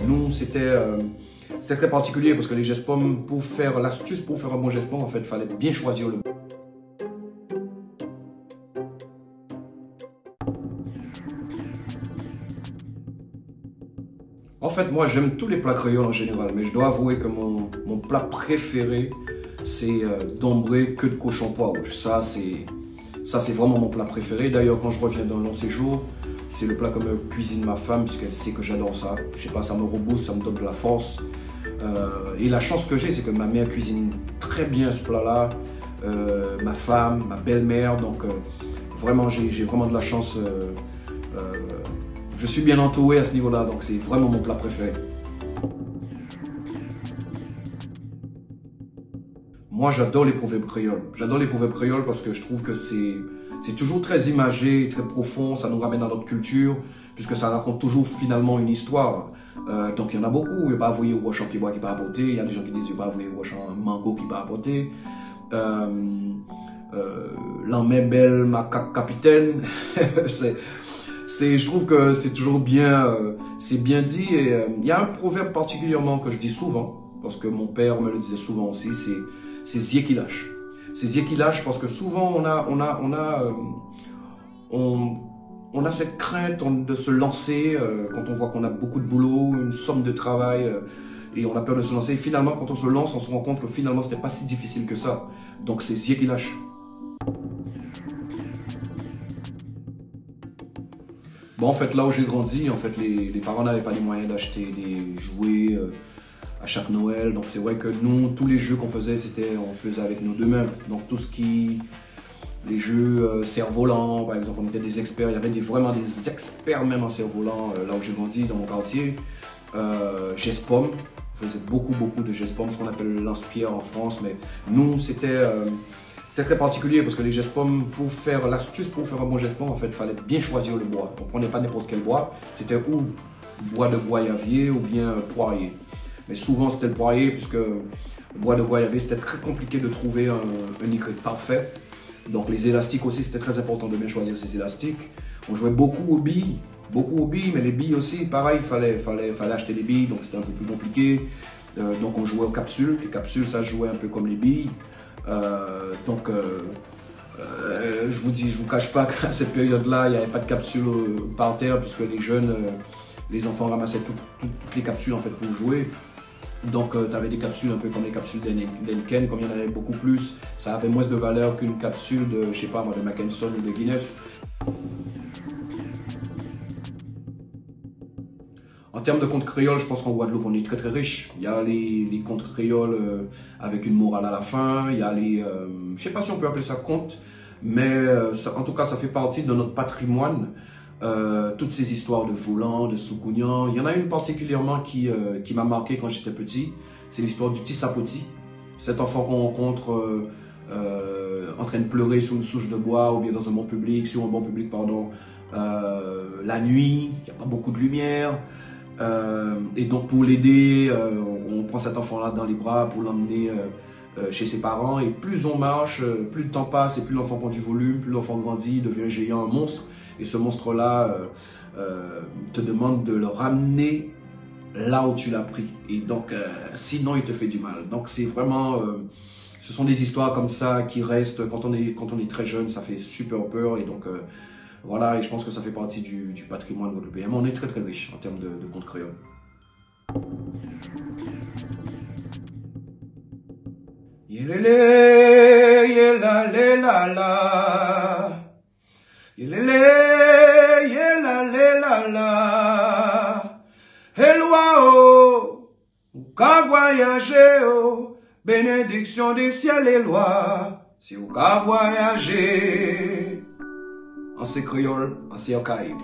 Nous, c'était très particulier parce que les gestes pommes, pour faire l'astuce, pour faire un bon geste pomme, en fait, il fallait bien choisir le. En fait, moi, j'aime tous les plats créoles en général, mais je dois avouer que mon plat préféré, c'est d'ombré queue de cochon pois rouge. Ça, c'est vraiment mon plat préféré. D'ailleurs, quand je reviens d'un long séjour, c'est le plat que me cuisine ma femme, puisqu'elle sait que j'adore ça. Je sais pas, ça me rebooste, ça me donne de la force. Et la chance que j'ai, c'est que ma mère cuisine très bien ce plat-là. Ma femme, ma belle-mère, donc vraiment, j'ai vraiment de la chance. Je suis bien entouré à ce niveau-là, donc c'est vraiment mon plat préféré. Moi, j'adore les proverbes créoles. J'adore les proverbes créoles parce que je trouve que c'est toujours très imagé, très profond. Ça nous ramène à notre culture, puisque ça raconte toujours finalement une histoire. Donc, il y en a beaucoup. Il n'y a pas avoué au rochant qui boit qui pas apporter. Il y a des gens qui disent qu'il n'y a pas avoué au rochant mango qui pas apporter. L'emmène belle, ma capitaine. Je trouve que c'est toujours bien, c'est bien dit. Et il y a un proverbe particulièrement que je dis souvent, parce que mon père me le disait souvent aussi, c'est zier qui lâche. C'est zier qui lâche parce que souvent on a cette crainte de se lancer quand on voit qu'on a beaucoup de boulot, une somme de travail et on a peur de se lancer. Et finalement, quand on se lance, on se rend compte que finalement, c'était pas si difficile que ça. Donc, c'est zier qui lâche. Bon, en fait, là où j'ai grandi, en fait, les parents n'avaient pas les moyens d'acheter des jouets à chaque Noël. Donc, c'est vrai que nous, tous les jeux qu'on faisait, on faisait avec nos deux mains. Donc, tout ce qui, les jeux cerfs-volants, par exemple, on était des experts. Il y avait vraiment des experts même en cerfs-volants là où j'ai grandi, dans mon quartier. Gestes pommes, on faisait beaucoup de gestes pommes, ce qu'on appelle le lance-pierre en France. Mais nous, c'était très particulier parce que les gestes pommes, pour faire l'astuce, pour faire un bon geste pomme, en fait, il fallait bien choisir le bois. On ne prenait pas n'importe quel bois, c'était ou bois de goyavier ou bien poirier. Mais souvent, c'était le poirier puisque le bois de goyavier, c'était très compliqué de trouver un nickel parfait. Donc les élastiques aussi, c'était très important de bien choisir ces élastiques. On jouait beaucoup aux billes, mais les billes aussi, pareil, il fallait acheter des billes, donc c'était un peu plus compliqué. Donc on jouait aux capsules. Les capsules, ça jouait un peu comme les billes. Je vous cache pas qu'à cette période-là, il n'y avait pas de capsules par terre puisque les jeunes, les enfants ramassaient toutes les capsules en fait pour jouer. Donc tu avais des capsules un peu comme les capsules d'Henken, comme il y en avait beaucoup plus, ça avait moins de valeur qu'une capsule de, je sais pas moi, de Mackinson ou de Guinness. En termes de contes créoles, je pense qu'en Guadeloupe, on est très riche. Il y a les contes créoles avec une morale à la fin. Il y a je sais pas si on peut appeler ça contes, mais en tout cas, ça fait partie de notre patrimoine. Toutes ces histoires de volants, de soukounian. Il y en a une particulièrement qui m'a marqué quand j'étais petit. C'est l'histoire du Tissapoti. Cet enfant qu'on rencontre en train de pleurer sur une souche de bois ou bien dans un banc public, sur un banc public, pardon, la nuit, il n'y a pas beaucoup de lumière. Et donc pour l'aider, on prend cet enfant-là dans les bras pour l'emmener chez ses parents. Et plus on marche, plus le temps passe et plus l'enfant prend du volume, plus l'enfant grandit, devient un géant, un monstre. Et ce monstre-là te demande de le ramener là où tu l'as pris. Et donc, sinon, il te fait du mal. Donc, c'est vraiment... ce sont des histoires comme ça qui restent. Quand on est très jeune, ça fait super peur. Et donc, voilà. Et je pense que ça fait partie du patrimoine guadeloupéen. Mais on est très riche en termes de contes créoles. Eloi, ou ka voyager, bénédiction des ciels et lois, si ou ka voyager, en créole, en Caraïbe.